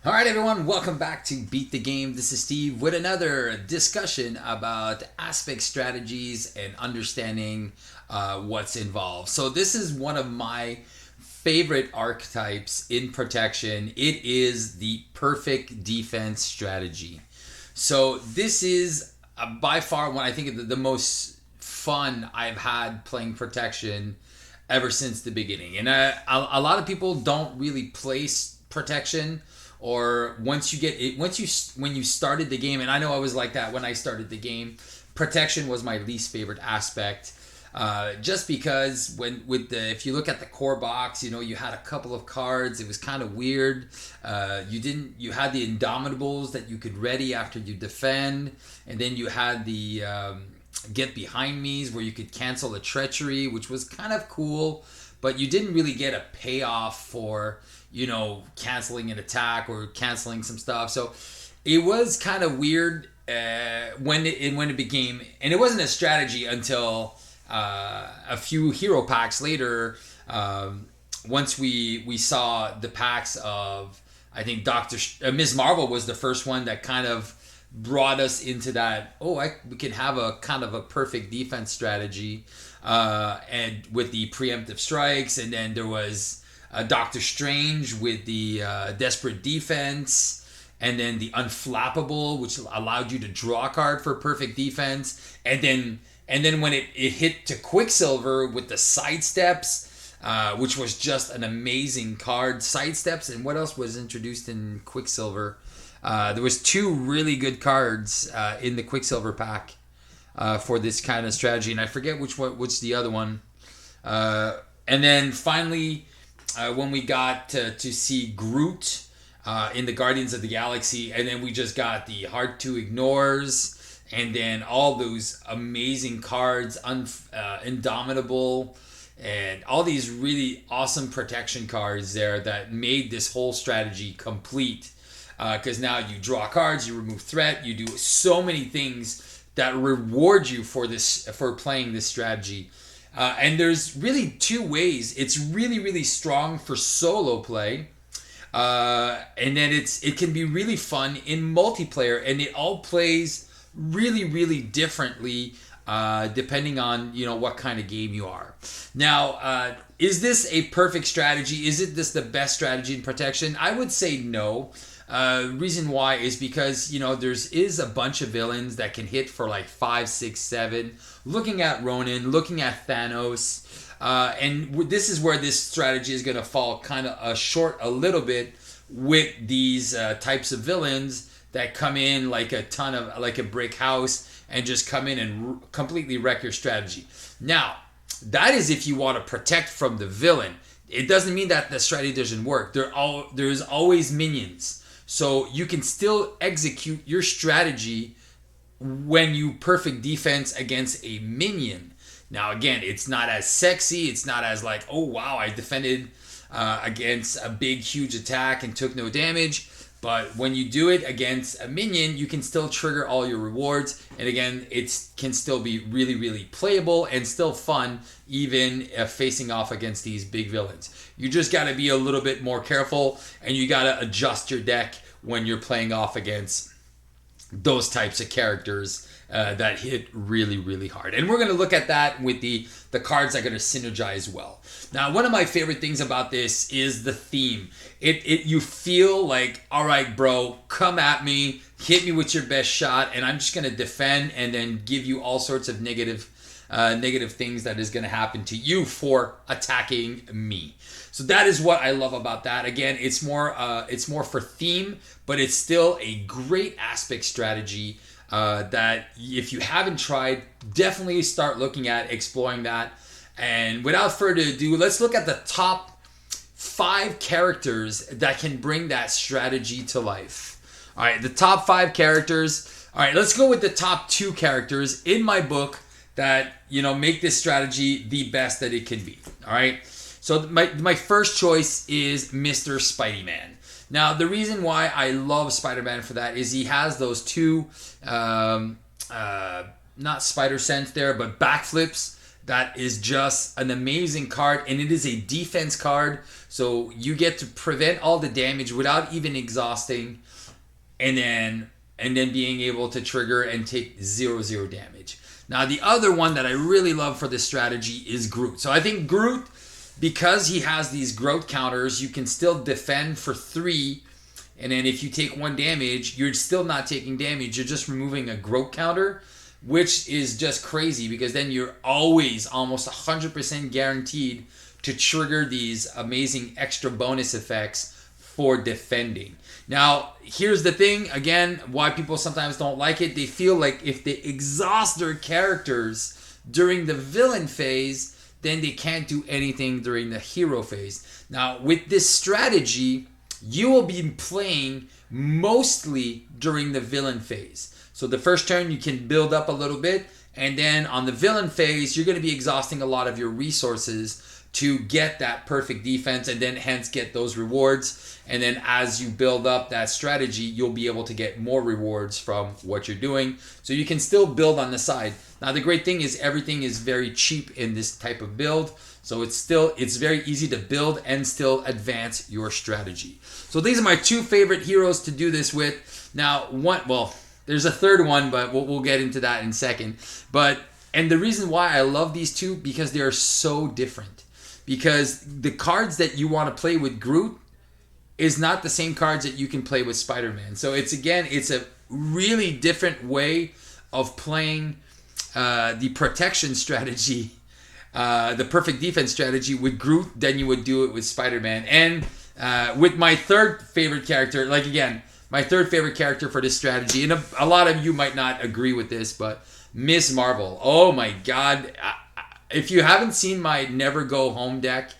All right, everyone, welcome back to Beat the Game. This is Steve with another discussion about aspect strategies and understanding what's involved. So, this is one of my favorite archetypes in protection. It is the perfect defense strategy. So, this is by far one I think of the most fun I've had playing protection ever since the beginning. And a lot of people don't really play protection, or once you get it, when you started the game, and I know I was like that when I started the game. Protection was my least favorite aspect, just because if you look at the core box, you had a couple of cards. It was kind of weird. You had the Indomitables that you could ready after you defend, and then you had the get behind me's where you could cancel a treachery, which was kind of cool, but you didn't really get a payoff for canceling an attack or canceling some stuff. So it was kind of weird when it became, and it wasn't a strategy until a few hero packs later. Once we saw the packs of, I think Ms. Marvel was the first one that kind of brought us into that. We can have a kind of a perfect defense strategy, and with the preemptive strikes, and then there was Doctor Strange with the desperate defense, and then the unflappable, which allowed you to draw a card for perfect defense, and then when it hit to Quicksilver with the sidesteps, which was just an amazing card. Sidesteps, and what else was introduced in Quicksilver? There was two really good cards in the Quicksilver pack for this kind of strategy, and I forget which the other one. And then finally, when we got to see Groot in the Guardians of the Galaxy, and then we just got the Hard to Ignores, and then all those amazing cards, Indomitable, and all these really awesome protection cards there that made this whole strategy complete. Because now you draw cards, you remove threat, you do so many things that reward you for playing this strategy. And there's really two ways. It's really, really strong for solo play. And then it can be really fun in multiplayer. And it all plays really, really differently depending on what kind of game you are. Now, is this a perfect strategy? Is this the best strategy in protection? I would say no. Reason why is because there's a bunch of villains that can hit for like 5, 6, 7. Looking at Ronin, looking at Thanos, and this is where this strategy is going to fall kind of short a little bit with these types of villains that come in like a brick house and just come in and completely wreck your strategy. Now, that is if you want to protect from the villain. It doesn't mean that the strategy doesn't work. There's always minions. So you can still execute your strategy when you perfect defense against a minion. Now, again, it's not as sexy. It's not as like, oh, wow, I defended against a big, huge attack and took no damage. But when you do it against a minion, you can still trigger all your rewards. And again, it can still be really, really playable and still fun, even facing off against these big villains. You just got to be a little bit more careful, and you got to adjust your deck when you're playing off against those types of characters that hit really, really hard. And we're going to look at that with the cards that are going to synergize well. Now, one of my favorite things about this is the theme. You feel like, all right, bro, come at me, hit me with your best shot, and I'm just going to defend and then give you all sorts of negative things that is going to happen to you for attacking me. So that is what I love about that. Again, it's more for theme, but it's still a great aspect strategy that if you haven't tried, definitely start looking at exploring that. And without further ado, let's look at the top 5 characters that can bring that strategy to life. All right, the top 5 characters. All right, let's go with the top 2 characters in my book that make this strategy the best that it can be. All right. So my first choice is Mr. Spidey-Man. Now, the reason why I love Spider-Man for that is he has those two, not spider sense there, but backflips that is just an amazing card, and it is a defense card. So you get to prevent all the damage without even exhausting, and then being able to trigger and take 0/0 damage. Now the other one that I really love for this strategy is Groot. So I think Groot, because he has these growth counters, you can still defend for 3, and then if you take 1 damage, you're still not taking damage. You're just removing a growth counter, which is just crazy, because then you're always almost 100% guaranteed to trigger these amazing extra bonus effects for defending. Now, here's the thing, again, why people sometimes don't like it. They feel like if they exhaust their characters during the villain phase, then they can't do anything during the hero phase. Now, with this strategy, you will be playing mostly during the villain phase. So the first turn you can build up a little bit, and then on the villain phase, you're going to be exhausting a lot of your resources to get that perfect defense, and then hence get those rewards. And then as you build up that strategy, you'll be able to get more rewards from what you're doing. So you can still build on the side. Now the great thing is everything is very cheap in this type of build. So it's very easy to build and still advance your strategy. So these are my 2 favorite heroes to do this with. Now there's a third one, but we'll get into that in a second. And the reason why I love these 2, because they are so different. Because the cards that you want to play with Groot is not the same cards that you can play with Spider-Man. So it's a really different way of playing the protection strategy, the perfect defense strategy with Groot than you would do it with Spider-Man. And with my third favorite character, my third favorite character for this strategy, and a lot of you might not agree with this, but Ms. Marvel. Oh my God. If you haven't seen my Never Go Home deck,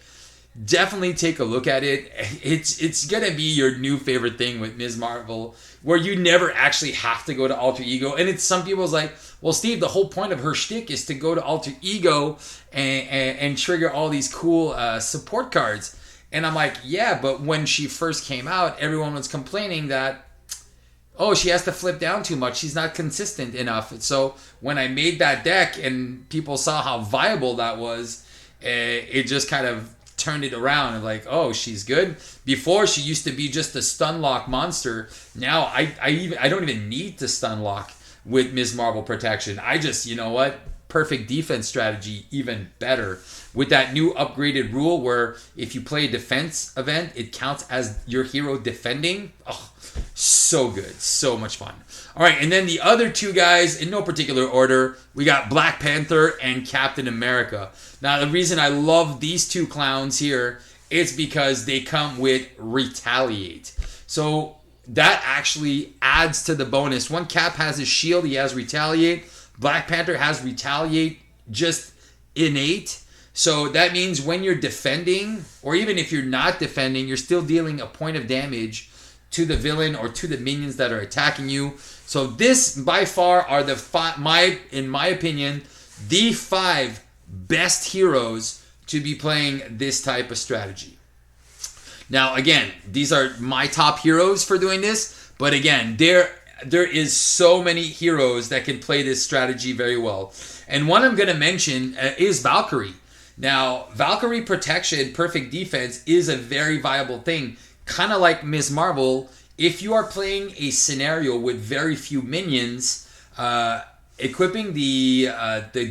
definitely take a look at it. It's going to be your new favorite thing with Ms. Marvel, where you never actually have to go to Alter Ego. And some people's like, well, Steve, the whole point of her shtick is to go to Alter Ego and trigger all these cool support cards. And I'm like, yeah, but when she first came out, everyone was complaining that, oh, she has to flip down too much. She's not consistent enough. So when I made that deck and people saw how viable that was, it just kind of turned it around. And like, oh, she's good. Before, she used to be just a stun lock monster. Now I don't even need to stun lock with Ms. Marvel protection. I just, you know what? Perfect defense strategy, even better. With that new upgraded rule where if you play a defense event, it counts as your hero defending. Oh, so good. So much fun. All right, and then the other 2 guys, in no particular order, we got Black Panther and Captain America. Now, the reason I love these 2 clowns here is because they come with Retaliate. So that actually adds to the bonus. One Cap has his shield, he has Retaliate. Black Panther has Retaliate just innate. So that means when you're defending, or even if you're not defending, you're still dealing a point of damage to the villain or to the minions that are attacking you. So this, by far, are in my opinion, the 5 best heroes to be playing this type of strategy. Now, again, these are my top heroes for doing this. But again, there is so many heroes that can play this strategy very well. And one I'm going to mention is Valkyrie. Now, Valkyrie protection, perfect defense, is a very viable thing. Kind of like Ms. Marvel, if you are playing a scenario with very few minions, equipping the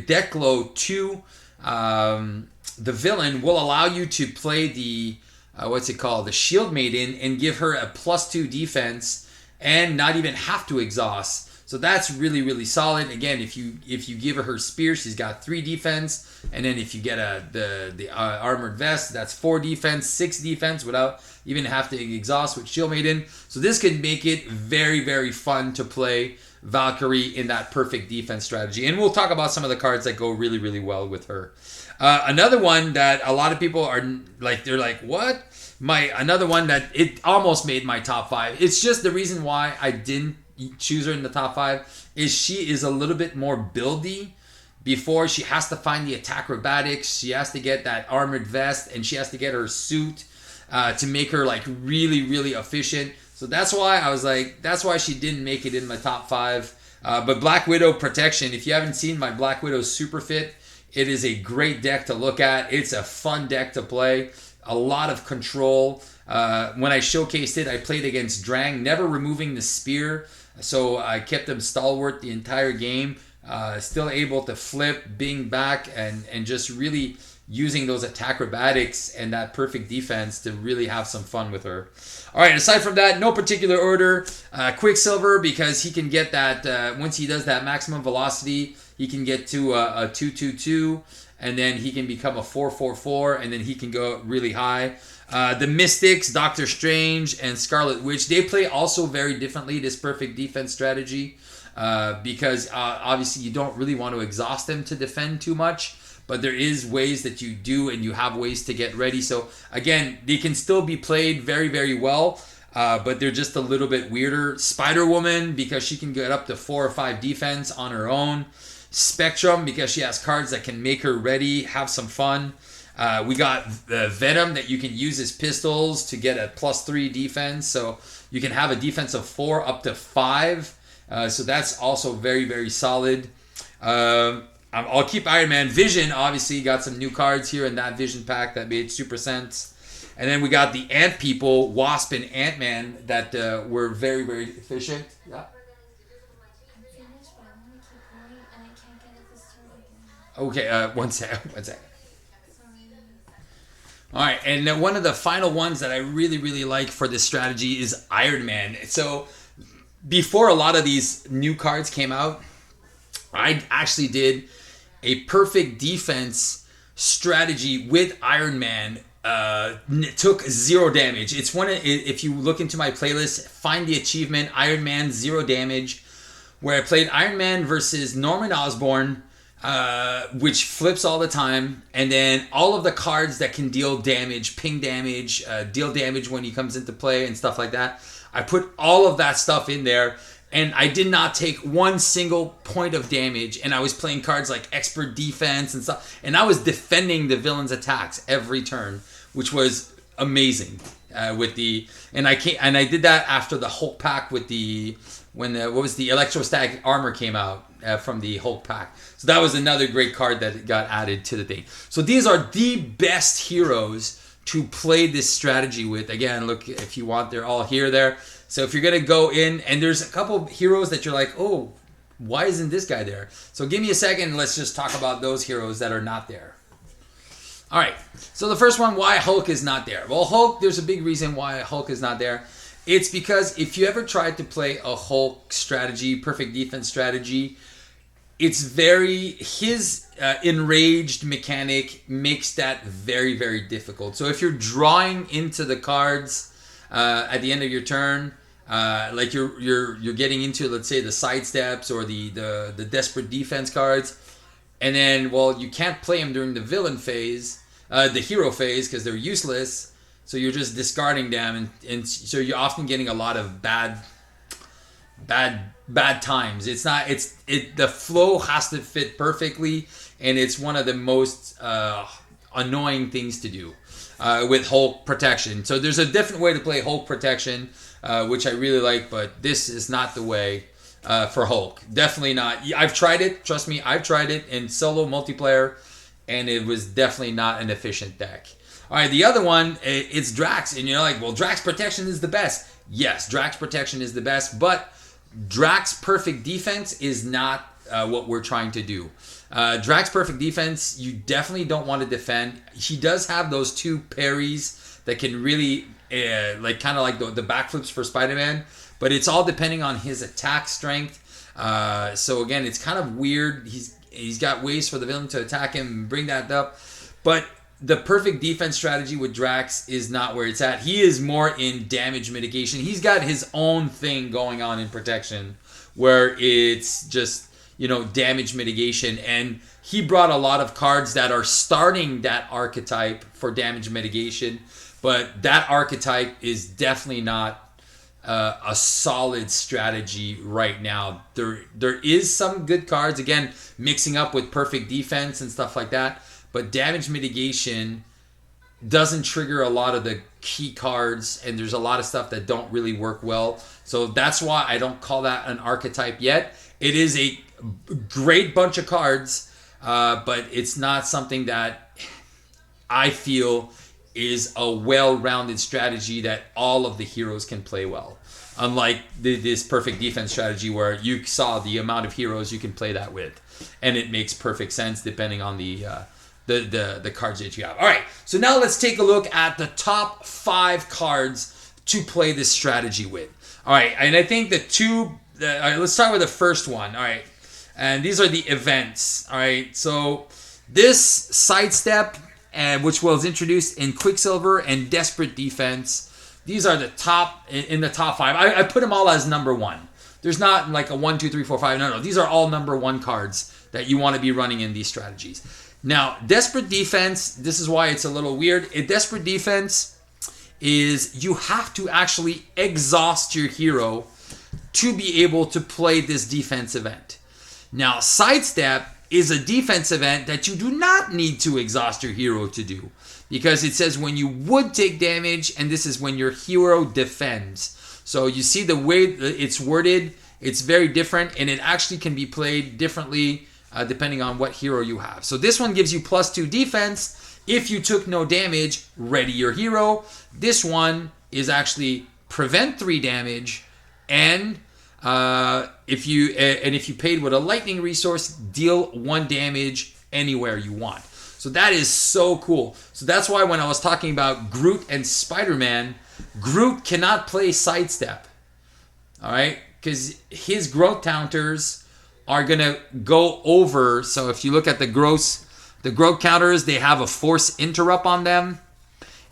deck load to the villain will allow you to play the the Shield Maiden, and give her a +2 defense and not even have to exhaust. So that's really, really solid. Again, if you give her spear, she's got 3 defense, and then if you get the armored vest, that's 4 defense, 6 defense without even have to exhaust with Shield Maiden. So this could make it very, very fun to play Valkyrie in that perfect defense strategy. And we'll talk about some of the cards that go really, really well with her. Another one that a lot of people are like, they're like, what? Another one that it almost made my top 5. It's just the reason why I didn't choose her in the top 5 is she is a little bit more buildy. Before, she has to find the attack acrobatics, she has to get that armored vest, and she has to get her suit to make her like really, really efficient. So that's why I was like, that's why she didn't make it in my top 5. But Black Widow protection, if you haven't seen my Black Widow super fit, It is a great deck to look at. It's a fun deck to play. A lot of control. When I showcased it, I played against Drax, never removing the spear. So I kept him stalwart the entire game. Still able to flip, bing back, and just really using those acrobatics and that perfect defense to really have some fun with her. All right, aside from that, no particular order. Quicksilver, because he can get that, once he does that maximum velocity, he can get to a 2-2-2, and then he can become a 4-4-4, and then he can go really high. The Mystics, Doctor Strange, and Scarlet Witch, they play also very differently, this perfect defense strategy, because obviously you don't really want to exhaust them to defend too much, but there is ways that you do, and you have ways to get ready. So again, they can still be played very, very well, but they're just a little bit weirder. Spider-Woman, because she can get up to 4 or 5 defense on her own. Spectrum, because she has cards that can make her ready, have some fun. We got the Venom that you can use as pistols to get a +3 defense. So you can have a defense of 4 up to 5. So that's also very, very solid. I'll keep Iron Man. Vision, obviously, got some new cards here in that Vision pack that made super sense. And then we got the Ant People, Wasp and Ant-Man, that were very, very efficient. Yeah. Okay, one second. All right, and then one of the final ones that I really, really like for this strategy is Iron Man. So before a lot of these new cards came out, I actually did a perfect defense strategy with Iron Man. Took 0 damage. It's one of, if you look into my playlist, find the achievement Iron Man 0 damage, where I played Iron Man versus Norman Osborn, which flips all the time, and then all of the cards that can deal damage, ping damage, deal damage when he comes into play and stuff like that. I put all of that stuff in there, and I did not take one single point of damage, and I was playing cards like Expert Defense and stuff, and I was defending the villain's attacks every turn, which was amazing. And I did that after the Hulk pack with the electrostatic armor came out from the Hulk pack. So that was another great card that got added to the thing. So these are the best heroes to play this strategy with. Again, look, if you want, they're all there. So if you're going to go in, and there's a couple heroes that you're like, oh, why isn't this guy there? So give me a second, and let's just talk about those heroes that are not there. All right, so the first one, why Hulk is not there. Well, Hulk, there's a big reason why Hulk is not there. It's because if you ever tried to play a Hulk strategy, perfect defense strategy, it's his enraged mechanic makes that very, very difficult. So if you're drawing into the cards at the end of your turn, like you're getting into, let's say, the sidesteps or the desperate defense cards, and then, well, you can't play them during the villain phase, the hero phase, because they're useless. So you're just discarding them, and so you're often getting a lot of bad times. The flow has to fit perfectly, and it's one of the most annoying things to do with Hulk protection. So there's a different way to play Hulk protection, which I really like, but this is not the way for Hulk. Definitely not. I've tried it. Trust me, I've tried it in solo multiplayer, and it was definitely not an efficient deck. All right, the other one, it's Drax, and you're like, well, Drax protection is the best. Yes, Drax protection is the best, but Drax perfect defense is not what we're trying to do. Drax perfect defense, you definitely don't want to defend. He does have those 2 parries that can really, kind of like the backflips for Spider-Man, but it's all depending on his attack strength. So again, it's kind of weird. He's got ways for the villain to attack him and bring that up, but the perfect defense strategy with Drax is not where it's at. He is more in damage mitigation. He's got his own thing going on in protection, where it's just, damage mitigation. And he brought a lot of cards that are starting that archetype for damage mitigation, but that archetype is definitely not a solid strategy right now. There is some good cards, again, mixing up with perfect defense and stuff like that, but damage mitigation doesn't trigger a lot of the key cards, and there's a lot of stuff that don't really work well. So that's why I don't call that an archetype yet. It is a great bunch of cards, but it's not something that I feel is a well-rounded strategy that all of the heroes can play well. Unlike this perfect defense strategy where you saw the amount of heroes you can play that with. And it makes perfect sense depending on the cards that you have. All right, so now let's take a look at the top 5 cards to play this strategy with. All right, and I think all right, let's start with the first one. All right, and these are the events. All right, so this sidestep, which was introduced in Quicksilver and Desperate Defense. These are the top, in the top 5. I put them all as number 1. There's not like a 1, 2, 3, 4, 5. No. These are all number 1 cards that you want to be running in these strategies. Now, Desperate Defense, this is why it's a little weird. Desperate Defense is you have to actually exhaust your hero to be able to play this defense event. Now, Sidestep is a defense event that you do not need to exhaust your hero to do. Because it says when you would take damage, and this is when your hero defends. So you see the way it's worded, it's very different, and it actually can be played differently depending on what hero you have. So this one gives you +2 defense. If you took no damage, ready your hero. This one is actually prevent 3 damage, and if you paid with a lightning resource, deal 1 damage anywhere you want. So that is so cool. So that's why when I was talking about Groot and Spider-Man, Groot cannot play Sidestep. All right? Because his growth counters are going to go over. So if you look at the growth counters, they have a force interrupt on them.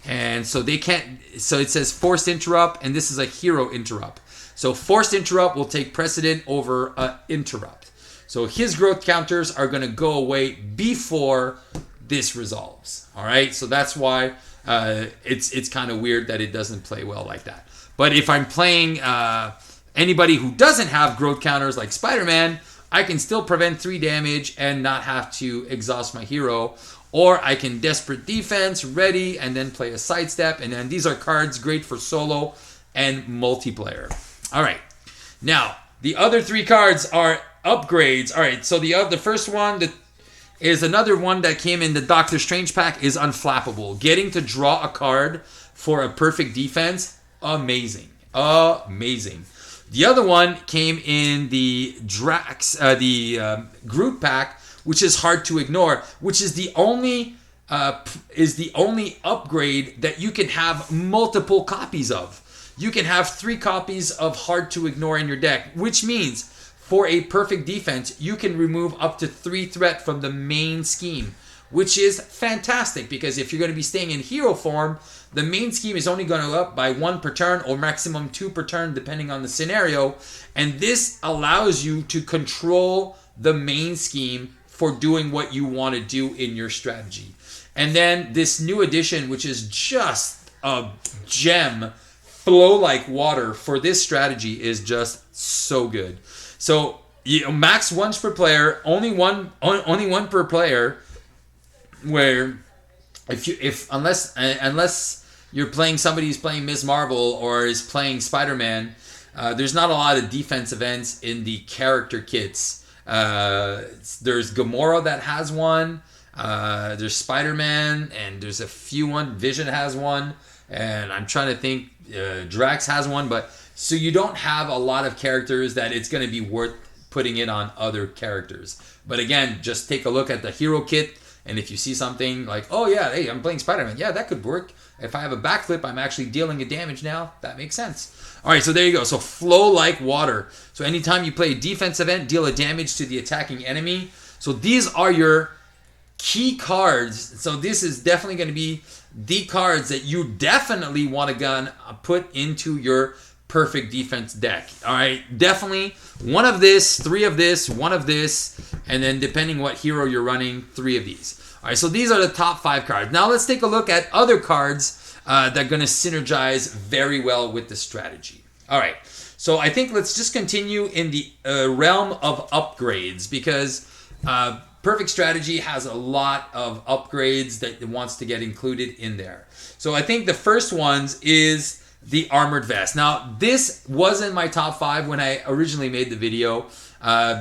And so they can't, so it says forced interrupt, and this is a hero interrupt. So forced interrupt will take precedent over interrupt. So his growth counters are going to go away before this resolves. All right, so that's why it's kind of weird that it doesn't play well like that. But if I'm playing anybody who doesn't have growth counters like Spider-Man, I can still prevent 3 damage and not have to exhaust my hero. Or I can Desperate Defense, ready, and then play a Sidestep. And then these are cards great for solo and multiplayer. All right, now the other 3 cards are upgrades. All right, so the first one is another one that came in the Doctor Strange pack is Unflappable. Getting to draw a card for a perfect defense, amazing. Amazing. The other one came in the Drax, Groot pack, which is hard to ignore, which is the only upgrade that you can have multiple copies of. You can have 3 copies of hard to ignore in your deck, which means for a perfect defense, you can remove up to 3 threat from the main scheme, which is fantastic because if you're going to be staying in hero form, the main scheme is only going to go up by 1 per turn or maximum 2 per turn depending on the scenario. And this allows you to control the main scheme for doing what you want to do in your strategy. And then this new addition, which is just a gem, Flow Like Water for this strategy is just so good. So max once per player, only one per player. Where unless you're playing somebody who's playing Ms. Marvel or is playing Spider-Man, there's not a lot of defense events in the character kits. There's Gamora that has one. There's Spider-Man, and there's a few one. Vision has one, and I'm trying to think. Drax has one, but so you don't have a lot of characters that it's going to be worth putting it on other characters. But again, just take a look at the hero kit, and if you see something like, oh yeah, hey, I'm playing Spider-Man, yeah, that could work. If I have a backflip, I'm actually dealing a damage now. That makes sense. All right, so there you go. So Flow Like Water. So anytime you play a defense event, deal a damage to the attacking enemy. So these are your key cards. So this is definitely going to be the cards that you definitely want to put into your perfect defense deck. All right, definitely one of this, 3 of this, 1 of this, and then depending what hero you're running, 3 of these. All right, so these are the top 5 cards. Now let's take a look at other cards that are going to synergize very well with the strategy. All right, so I think let's just continue in the realm of upgrades because Perfect Strategy has a lot of upgrades that it wants to get included in there. So I think the first ones is the Armored Vest. Now, this wasn't my top 5 when I originally made the video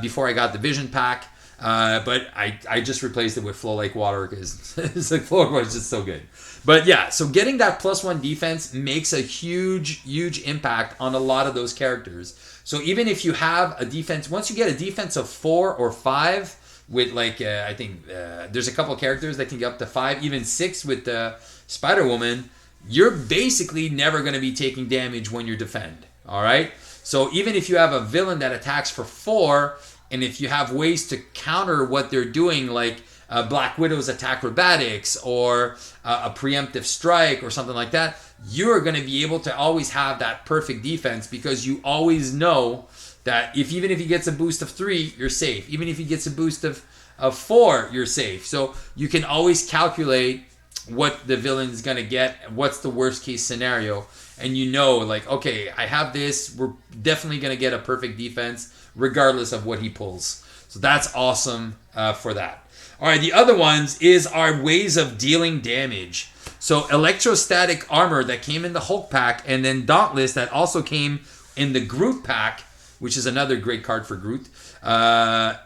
before I got the Vision pack. But I just replaced it with Flow Like Water because it's like Flow Like Water is just so good. But yeah, so getting that +1 defense makes a huge impact on a lot of those characters. So even if you have a defense, once you get a defense of 4 or 5 with like, I think there's a couple characters that can get up to 5, even 6 with Spider-Woman, you're basically never going to be taking damage when you defend. All right? So even if you have a villain that attacks for 4, and if you have ways to counter what they're doing, like Black Widow's attack acrobatics or a preemptive strike or something like that, you're going to be able to always have that perfect defense because you always know that even if he gets a boost of 3, you're safe. Even if he gets a boost of 4, you're safe. So you can always calculate what the villain is going to get, what's the worst case scenario, and you know, like, okay, I have this, we're definitely going to get a perfect defense regardless of what he pulls. So that's awesome for that. All right, the other ones is our ways of dealing damage. So electrostatic armor that came in the Hulk pack, and then Dauntless that also came in the Groot pack, which is another great card for Groot,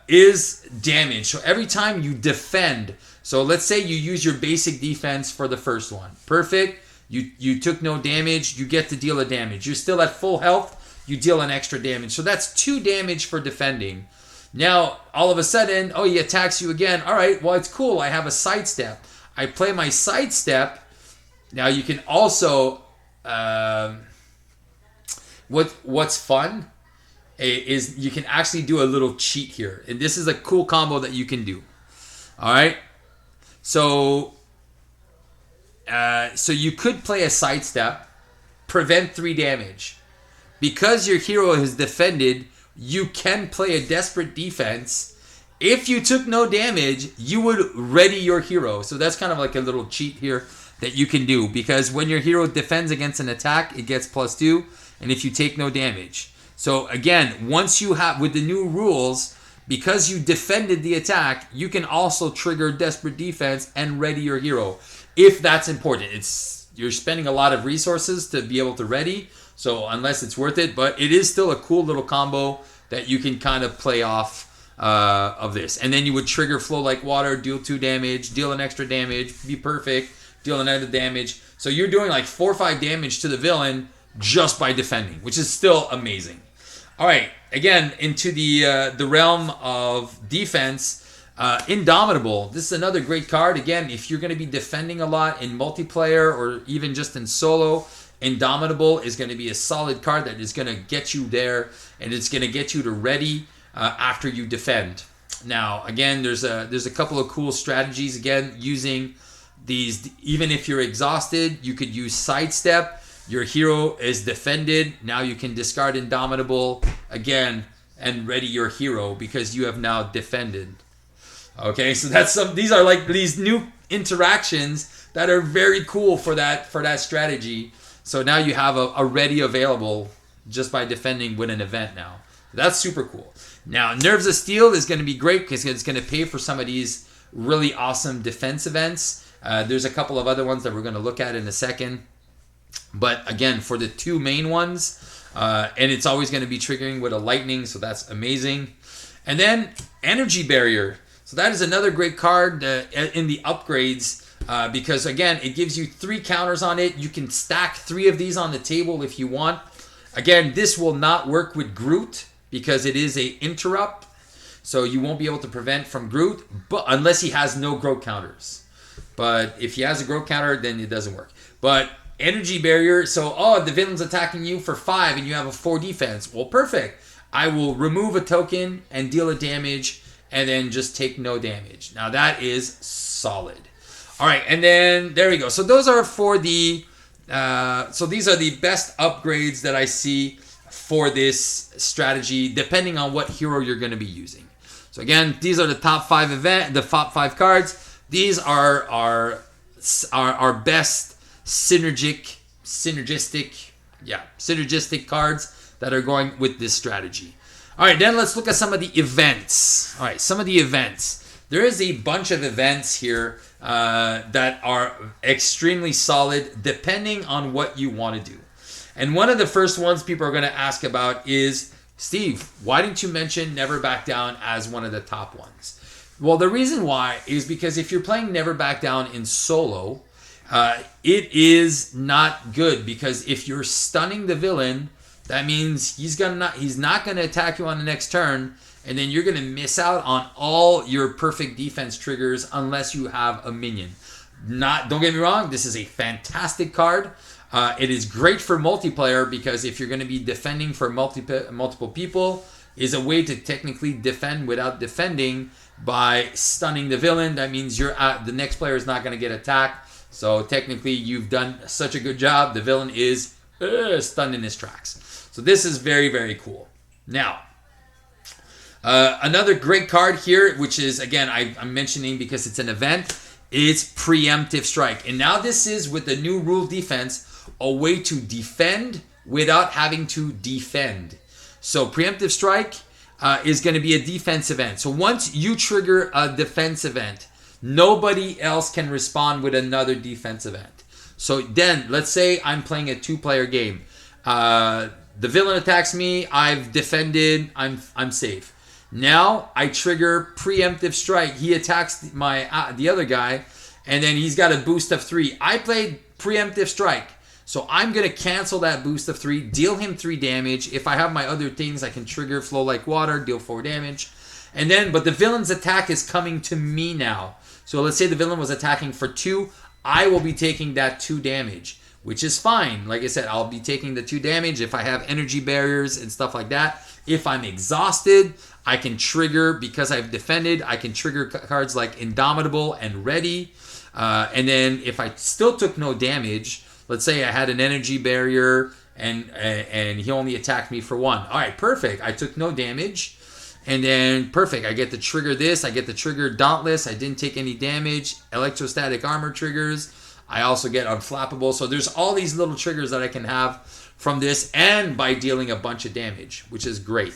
is damage. So every time you defend, so let's say you use your basic defense for the first one. Perfect. You took no damage. You get to deal a damage. You're still at full health. You deal an extra damage. So that's 2 damage for defending. Now, all of a sudden, oh, he attacks you again. All right, well, it's cool. I have a sidestep. I play my sidestep. Now, you can also... what's fun is you can actually do a little cheat here. And this is a cool combo that you can do. All right? So you could play a sidestep, prevent 3 damage. Because your hero has defended, you can play a desperate defense. If you took no damage, you would ready your hero. So that's kind of like a little cheat here that you can do. Because when your hero defends against an attack, it gets +2. And if you take no damage. So again, once you have, with the new rules, because you defended the attack, you can also trigger desperate defense and ready your hero. If that's important. You're spending a lot of resources to be able to ready. So unless it's worth it, but it is still a cool little combo that you can kind of play off of this. And then you would trigger Flow Like Water, deal 2 damage, deal an extra damage, be perfect, deal another damage. So you're doing like 4 or 5 damage to the villain just by defending, which is still amazing. All right, again, into the realm of defense, Indomitable. This is another great card. Again, if you're going to be defending a lot in multiplayer or even just in solo, Indomitable is going to be a solid card that is going to get you there, and it's going to get you to ready after you defend. Now, again, there's a couple of cool strategies. Again, using these, even if you're exhausted, you could use Sidestep. Your hero is defended. Now you can discard Indomitable again and ready your hero because you have now defended. Okay, so these are like these new interactions that are very cool for that strategy. So now you have a ready available just by defending with an event now. That's super cool. Now, Nerves of Steel is going to be great because it's going to pay for some of these really awesome defense events. There's a couple of other ones that we're going to look at in a second. But again, for the 2 main ones, and it's always going to be triggering with a lightning, so that's amazing. And then Energy Barrier. So that is another great card in the upgrades. Because again, it gives you 3 counters on it. You can stack 3 of these on the table if you want. Again, this will not work with Groot because it is a interrupt. So you won't be able to prevent from Groot, but unless he has no Groot counters. But if he has a Groot counter, then it doesn't work. But Energy Barrier, so the villain's attacking you for 5 and you have a 4 defense. Well, perfect. I will remove a token and deal a damage and then just take no damage. Now that is solid. All right, and then there we go. So those are for the, so these are the best upgrades that I see for this strategy, depending on what hero you're going to be using. So again, these are the top 5 the top 5 cards. These are our best synergistic cards that are going with this strategy. All right, then let's look at some of the events. All right, some of the events. There is a bunch of events here that are extremely solid depending on what you want to do. And one of the first ones people are going to ask about is, Steve, why didn't you mention Never Back Down as one of the top ones? Well, the reason why is because if you're playing Never Back Down in solo, it is not good, because if you're stunning the villain, that means he's not gonna attack you on the next turn, and then you're gonna miss out on all your perfect defense triggers unless you have a minion. Don't get me wrong, this is a fantastic card. It is great for multiplayer, because if you're going to be defending for multiple people, is a way to technically defend without defending by stunning the villain. That means the next player is not going to get attacked. So technically, you've done such a good job. The villain is stunned in his tracks. So this is very, very cool. Now, another great card here, which is, again, I'm mentioning because it's an event, is Preemptive Strike. And now this is, with the new rule defense, a way to defend without having to defend. So Preemptive Strike is going to be a defense event. So once you trigger a defense event, nobody else can respond with another defense event. So then, let's say I'm playing a 2-player game. The villain attacks me, I've defended, I'm safe. Now I trigger Preemptive Strike. He attacks the other guy, and then he's got a boost of 3. I played Preemptive Strike, so I'm going to cancel that boost of 3, deal him 3 damage. If I have my other things, I can trigger Flow Like Water, deal 4 damage. But the villain's attack is coming to me now. So let's say the villain was attacking for 2. I will be taking that 2 damage, which is fine. Like I said, I'll be taking the 2 damage if I have energy barriers and stuff like that. If I'm exhausted, I can trigger, because I've defended, I can trigger cards like Indomitable and Ready. And then if I still took no damage, let's say I had an energy barrier and he only attacked me for 1. All right, perfect. I took no damage. And then, perfect. I get to trigger this. I get to trigger Dauntless. I didn't take any damage. Electrostatic armor triggers. I also get Unflappable. So there's all these little triggers that I can have from this, and by dealing a bunch of damage, which is great.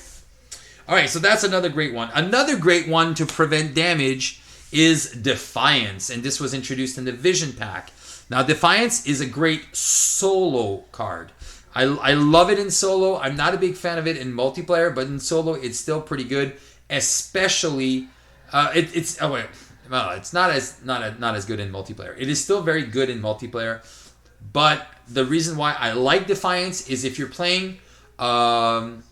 All right, so that's another great one. Another great one to prevent damage is Defiance, and this was introduced in the Vision Pack. Now, Defiance is a great solo card. I love it in solo. I'm not a big fan of it in multiplayer, but in solo, it's still pretty good. Especially, it's not as good in multiplayer. It is still very good in multiplayer, but the reason why I like Defiance is if you're playing, let's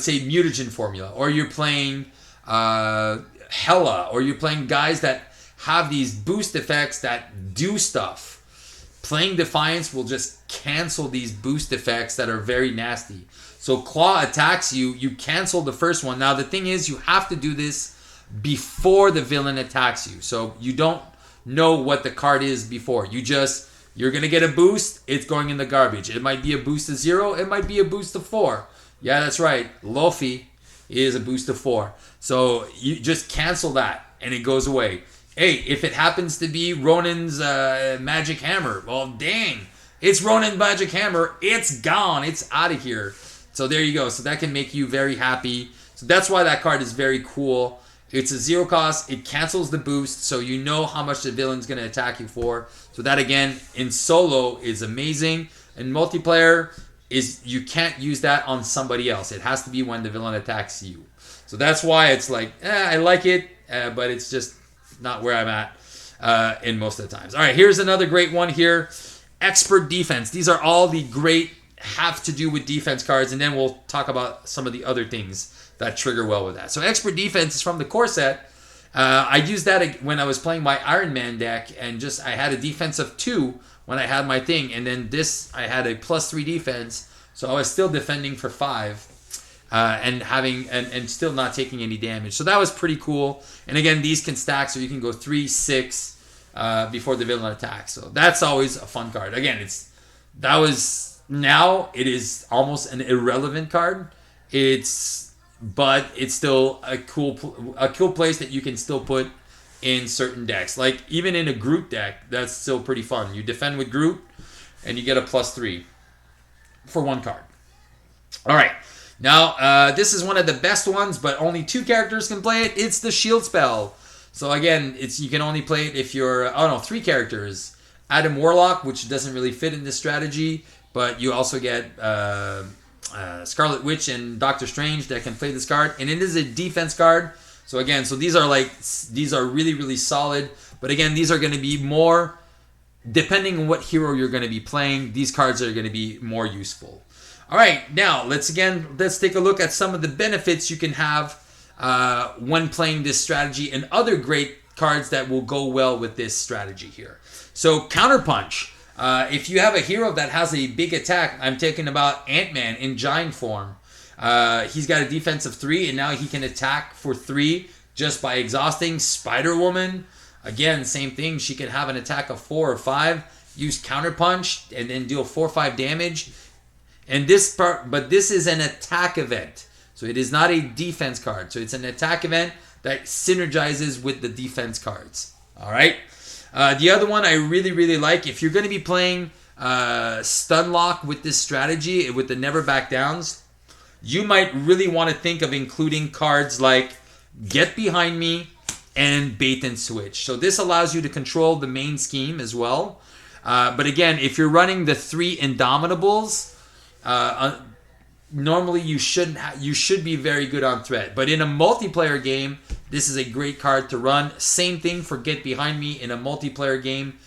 say, Mutagen Formula, or you're playing Hella, or you're playing guys that have these boost effects that do stuff. Playing Defiance will just cancel these boost effects that are very nasty. So Claw attacks you, you cancel the first one. Now the thing is, you have to do this before the villain attacks you. So you don't know what the card is before. You're going to get a boost, it's going in the garbage. It might be a boost of 0, it might be a boost of 4. Yeah, that's right. Luffy is a boost of 4. So you just cancel that and it goes away. Hey, if it happens to be Ronin's Magic Hammer, well, dang. It's Ronin's Magic Hammer. It's gone. It's out of here. So there you go. So that can make you very happy. So that's why that card is very cool. It's a 0 cost. It cancels the boost, so you know how much the villain's going to attack you for. So that, again, in solo is amazing. In multiplayer, you can't use that on somebody else. It has to be when the villain attacks you. So that's why it's like, I like it, but it's just not where I'm at in most of the times. All right, here's another great one here. Expert Defense. These are all the great have to do with defense cards, and then we'll talk about some of the other things that trigger well with that. So Expert Defense is from the core set. I used that when I was playing my Iron Man deck, and I had a defense of 2 when I had my thing, and then I had a +3 defense, so I was still defending for 5. And still not taking any damage. So that was pretty cool. And again, these can stack, so you can go 3, 6 before the villain attacks. So that's always a fun card. Again, now it is almost an irrelevant card. But it's still a cool place that you can still put in certain decks. Like even in a Groot deck, that's still pretty fun. You defend with Groot, and you get a +3 for 1 card. All right. Now, this is one of the best ones, but only 2 characters can play it. It's the Shield Spell. So again, you can only play it if you're, 3 characters. Adam Warlock, which doesn't really fit in this strategy, but you also get Scarlet Witch and Doctor Strange that can play this card. And it is a defense card, So again, so these are really, really solid. But again, these are going to be more, depending on what hero you're going to be playing, these cards are going to be more useful. All right, now let's take a look at some of the benefits you can have when playing this strategy and other great cards that will go well with this strategy here. So Counterpunch. If you have a hero that has a big attack, I'm talking about Ant-Man in Giant form. He's got a defense of 3, and now he can attack for 3 just by exhausting. Spider-Woman, again, same thing. She can have an attack of 4 or 5, use Counterpunch, and then deal 4 or 5 damage. And but this is an attack event. So it is not a defense card. So it's an attack event that synergizes with the defense cards. All right. The other one I really, really like, if you're going to be playing Stunlock with this strategy, with the Never Back Downs, you might really want to think of including cards like Get Behind Me and Bait and Switch. So this allows you to control the main scheme as well. But again, if you're running the 3 Indomitables, normally you should be very good on threat. But in a multiplayer game, this is a great card to run. Same thing for Get Behind Me. In a multiplayer game,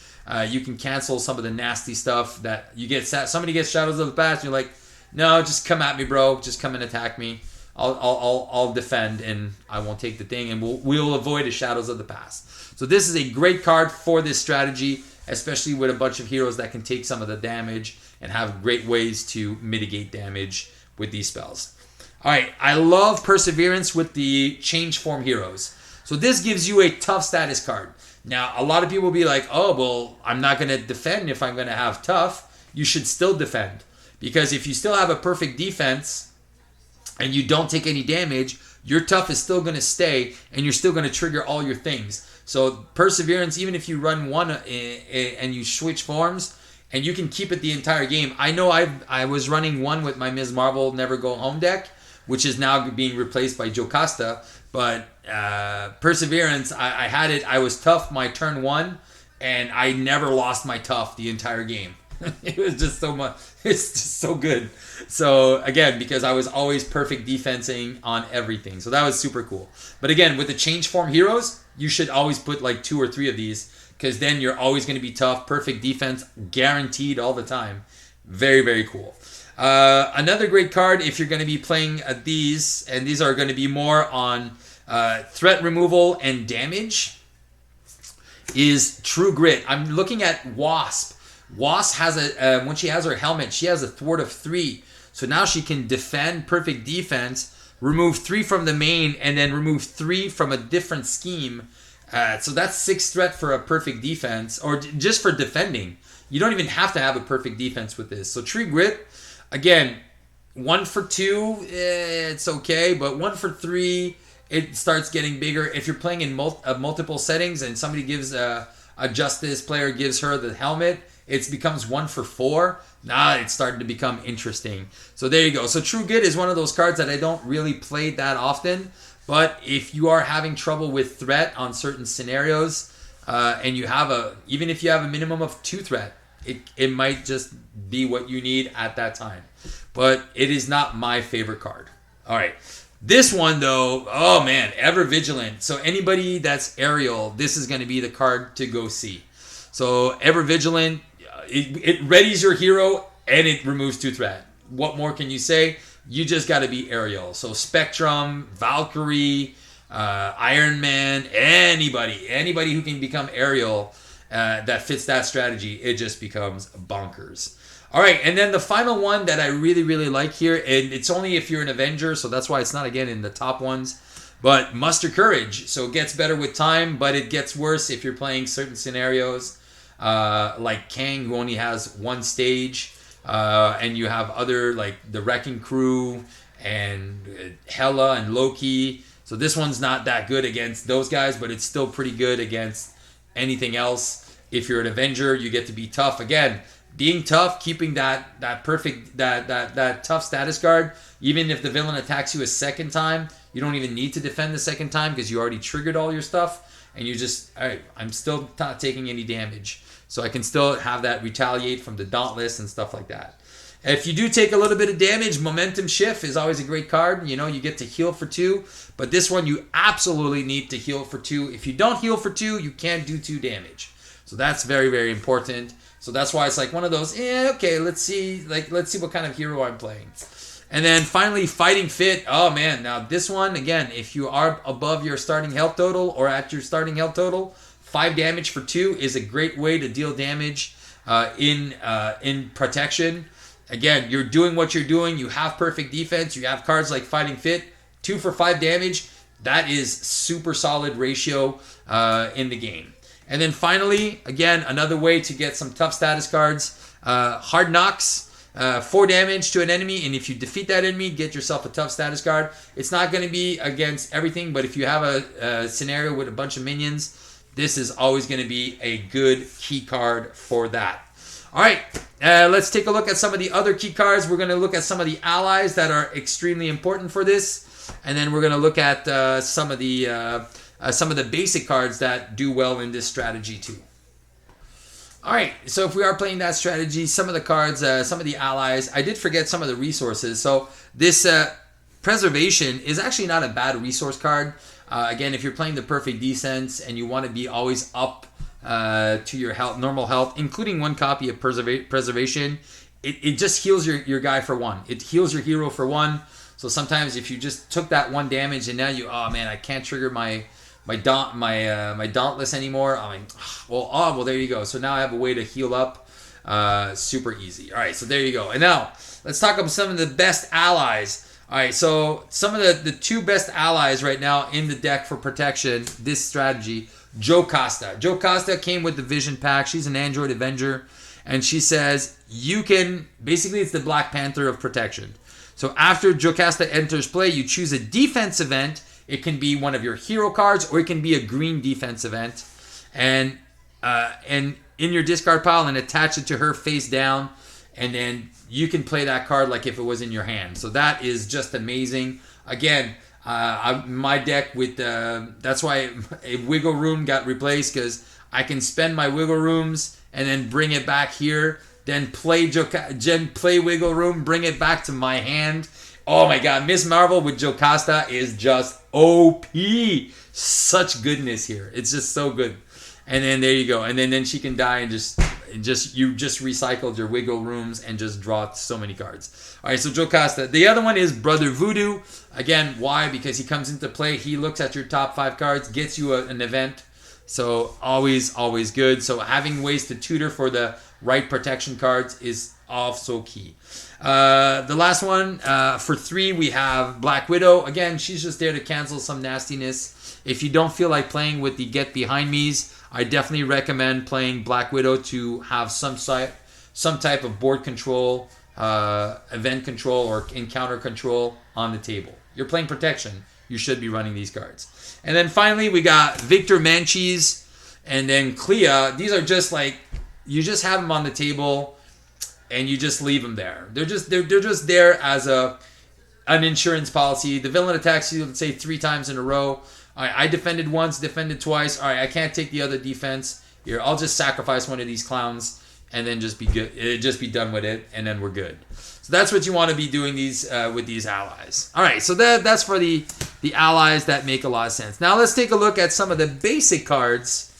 you can cancel some of the nasty stuff that you get. Somebody gets Shadows of the Past, and you're like, no, just come at me, bro. Just come and attack me. I'll defend, and I won't take the thing, and we'll avoid a Shadows of the Past. So this is a great card for this strategy, especially with a bunch of heroes that can take some of the damage and have great ways to mitigate damage with these spells. All right, I love Perseverance with the change form heroes. So this gives you a tough status card. Now, a lot of people will be like, oh, well, I'm not going to defend if I'm going to have tough. You should still defend. Because if you still have a perfect defense and you don't take any damage, your tough is still going to stay and you're still going to trigger all your things. So Perseverance, even if you run one and you switch forms, and you can keep it the entire game. I know I was running one with my Ms. Marvel Never Go Home deck, which is now being replaced by Jocasta. But Perseverance, I had it. I was tough my turn 1, and I never lost my tough the entire game. It was just so much. It's just so good. So again, because I was always perfect defensing on everything. So that was super cool. But again, with the change form heroes, you should always put like 2 or 3 of these, because then you're always going to be tough. Perfect defense, guaranteed all the time. Very, very cool. Another great card, if you're going to be playing these, and these are going to be more on threat removal and damage, is True Grit. I'm looking at Wasp. Wasp has when she has her helmet, she has a thwart of 3. So now she can defend, perfect defense, remove 3 from the main, and then remove 3 from a different scheme. So that's 6 threat for a perfect defense, or just for defending. You don't even have to have a perfect defense with this. So True Grit, again, 1 for 2, it's okay, but 1 for 3, it starts getting bigger. If you're playing in multiple settings and somebody gives a Justice player gives her the helmet, it becomes 1 for 4. Now it's starting to become interesting. So there you go. So True Grit is one of those cards that I don't really play that often. But if you are having trouble with threat on certain scenarios, and you have even if you have a minimum of 2 threat, it might just be what you need at that time. But it is not my favorite card. All right. This one, though, oh man, Ever Vigilant. So anybody that's aerial, this is going to be the card to go see. So Ever Vigilant, it readies your hero and it removes 2 threat. What more can you say? You just got to be aerial. So Spectrum, Valkyrie, Iron Man, anybody who can become aerial that fits that strategy, it just becomes bonkers. All right, and then the final one that I really, really like here, and it's only if you're an Avenger, so that's why it's not, again, in the top ones, but Muster Courage. So it gets better with time, but it gets worse if you're playing certain scenarios, like Kang, who only has 1 stage, and you have other, like the Wrecking Crew, and Hela and Loki. So this one's not that good against those guys, but it's still pretty good against anything else. If you're an Avenger, you get to be tough. Again, being tough, keeping that tough status card, even if the villain attacks you a second time, you don't even need to defend the second time because you already triggered all your stuff, and you just, all right, I'm still not taking any damage. So I can still have that retaliate from the Dauntless and stuff like that. If you do take a little bit of damage, Momentum Shift is always a great card. You know, you get to heal for 2. But this one, you absolutely need to heal for 2. If you don't heal for 2, you can't do 2 damage. So that's very, very important. So that's why it's like one of those, okay, let's see what kind of hero I'm playing. And then finally, Fighting Fit. Oh, man. Now, this one, again, if you are above your starting health total or at your starting health total, 5 damage for 2 is a great way to deal damage in protection. Again, you're doing what you're doing. You have perfect defense. You have cards like Fighting Fit. 2 for 5 damage. That is super solid ratio in the game. And then finally, again, another way to get some tough status cards. Hard Knocks. 4 damage to an enemy. And if you defeat that enemy, get yourself a tough status card. It's not going to be against everything. But if you have a scenario with a bunch of minions, this is always going to be a good key card for that. All right, let's take a look at some of the other key cards. We're going to look at some of the allies that are extremely important for this, and then we're going to look at some of the basic cards that do well in this strategy too. All right, so if we are playing that strategy, some of the cards, some of the allies, I did forget some of the resources. So this Preservation is actually not a bad resource card. Again, if you're playing the Perfect Defense and you want to be always up to your normal health, including 1 copy of Preservation, it just heals your guy for 1. It heals your hero for 1. So sometimes if you just took that 1 damage and now oh man, I can't trigger my Dauntless anymore. I mean, well, there you go. So now I have a way to heal up, super easy. All right, so there you go. And now let's talk about some of the best allies. All right, so some of the 2 best allies right now in the deck for protection, this strategy. Jocasta. Jocasta came with the Vision pack. She's an Android Avenger. And she says, basically it's the Black Panther of protection. So after Jocasta enters play, you choose a defense event. It can be one of your hero cards, or it can be a green defense event. And in your discard pile, and attach it to her face down. And then you can play that card like if it was in your hand. So that is just amazing. Again, my deck with that's why a Wiggle Room got replaced, because I can spend my Wiggle Rooms and then bring it back here, then play Wiggle Room, bring it back to my hand. Oh my God, Miss Marvel with Jocasta is just OP. Such goodness here. It's just so good. And then there you go. And then she can die and you just recycled your Wiggle Rooms and just draw so many cards. All right, so Jocasta. The other one is Brother Voodoo. Again, why? Because he comes into play. He looks at your top 5 cards, gets you an event. So always good. So having ways to tutor for the right protection cards is also key. The last one, for 3, we have Black Widow. Again, she's just there to cancel some nastiness. If you don't feel like playing with the Get Behind Me's, I definitely recommend playing Black Widow to have some type of board control, event control, or encounter control on the table. You're playing protection. You should be running these cards. And then finally, we got Victor Manchis and then Clea. These are just like, you just have them on the table and you just leave them there. They're just there as an insurance policy. The villain attacks you, let's say, 3 times in a row. All right, I defended once, defended twice. All right, I can't take the other defense. Here, I'll just sacrifice one of these clowns and then just be good. Just be done with it, and then we're good. So that's what you want to be doing with these allies. All right, so that's for the allies that make a lot of sense. Now let's take a look at some of the basic cards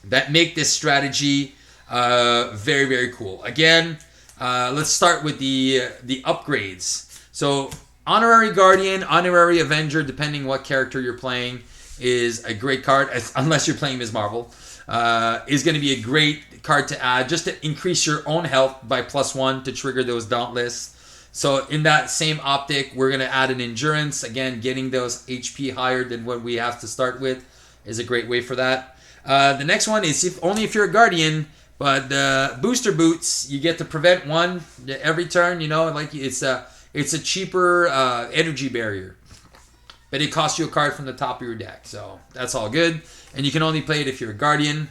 that make this strategy very, very cool. Again, let's start with the upgrades. So Honorary Guardian, Honorary Avenger, depending what character you're playing, is a great card, unless you're playing Ms. Marvel, is going to be a great card to add just to increase your own health by +1 to trigger those Dauntless. So in that same optic, we're going to add an Endurance. Again, getting those HP higher than what we have to start with is a great way for that. The next one is only if you're a Guardian, but the Booster Boots, you get to prevent 1 every turn. You know, like it's a cheaper energy barrier, but it costs you a card from the top of your deck. So that's all good. And you can only play it if you're a Guardian.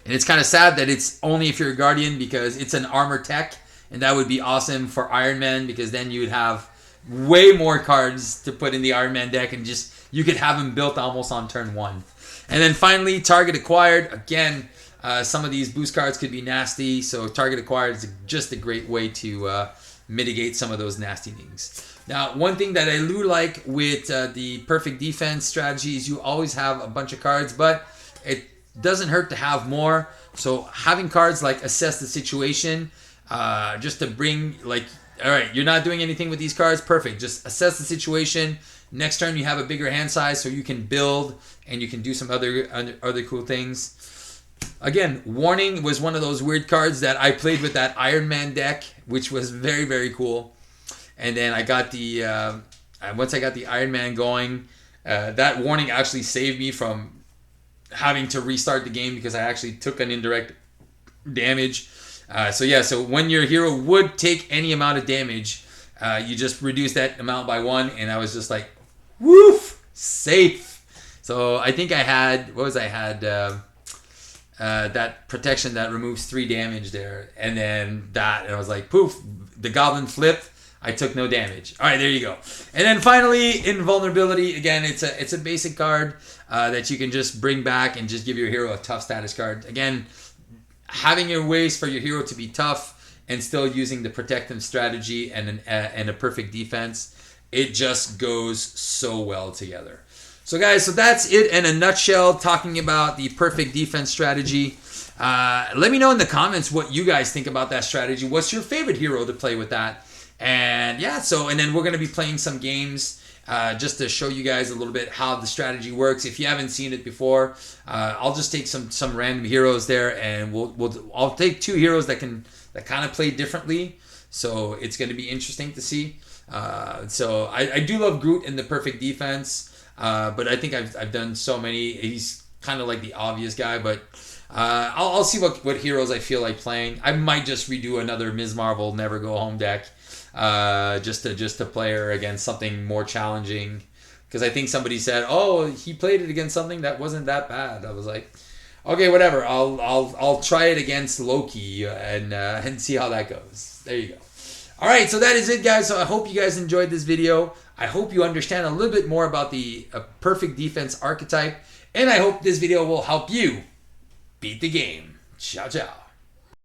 And it's kind of sad that it's only if you're a Guardian, because it's an armor tech. And that would be awesome for Iron Man, because then you would have way more cards to put in the Iron Man deck. And you could have him built almost on turn 1. And then finally, target acquired. Again, some of these boost cards could be nasty, so target acquired is just a great way to mitigate some of those nasty things. Now, one thing that I do like with the perfect defense strategy is you always have a bunch of cards, but it doesn't hurt to have more. So having cards like assess the situation, just to bring, like, all right, you're not doing anything with these cards, perfect. Just assess the situation. Next turn you have a bigger hand size so you can build and you can do some other cool things. Again, Warning was one of those weird cards that I played with that Iron Man deck, which was very, very cool. And then I got the, once I got the Iron Man going, that Warning actually saved me from having to restart the game because I actually took an indirect damage. So when your hero would take any amount of damage, you just reduce that amount by 1, and I was just like, woof, safe. So I think I had, that protection that removes 3 damage there, and then that, and I was like, poof, the goblin flipped, I took no damage. All right, there you go. And then finally, Invulnerability. Again, it's a basic card that you can just bring back and just give your hero a tough status card. Again, having your ways for your hero to be tough and still using the protective strategy and a perfect defense, it just goes so well together. So guys, so that's it in a nutshell, talking about the perfect defense strategy. Let me know in the comments what you guys think about that strategy. What's your favorite hero to play with that? And yeah, and then we're going to be playing some games just to show you guys a little bit how the strategy works. If you haven't seen it before, I'll just take some random heroes there, and I'll take 2 heroes that kind of play differently. So it's going to be interesting to see. So I do love Groot in the perfect defense, but I think I've done so many. He's kind of like the obvious guy, but I'll see what heroes I feel like playing. I might just redo another Ms. Marvel Never Go Home deck. Just to play her against something more challenging, because I think somebody said, oh, he played it against something that wasn't that bad. I was like, okay, whatever, I'll try it against Loki and see how that goes. There you go. All right, so that is it, guys. So I hope you guys enjoyed this video. I hope you understand a little bit more about the perfect defense archetype, and I hope this video will help you beat the game. Ciao, ciao.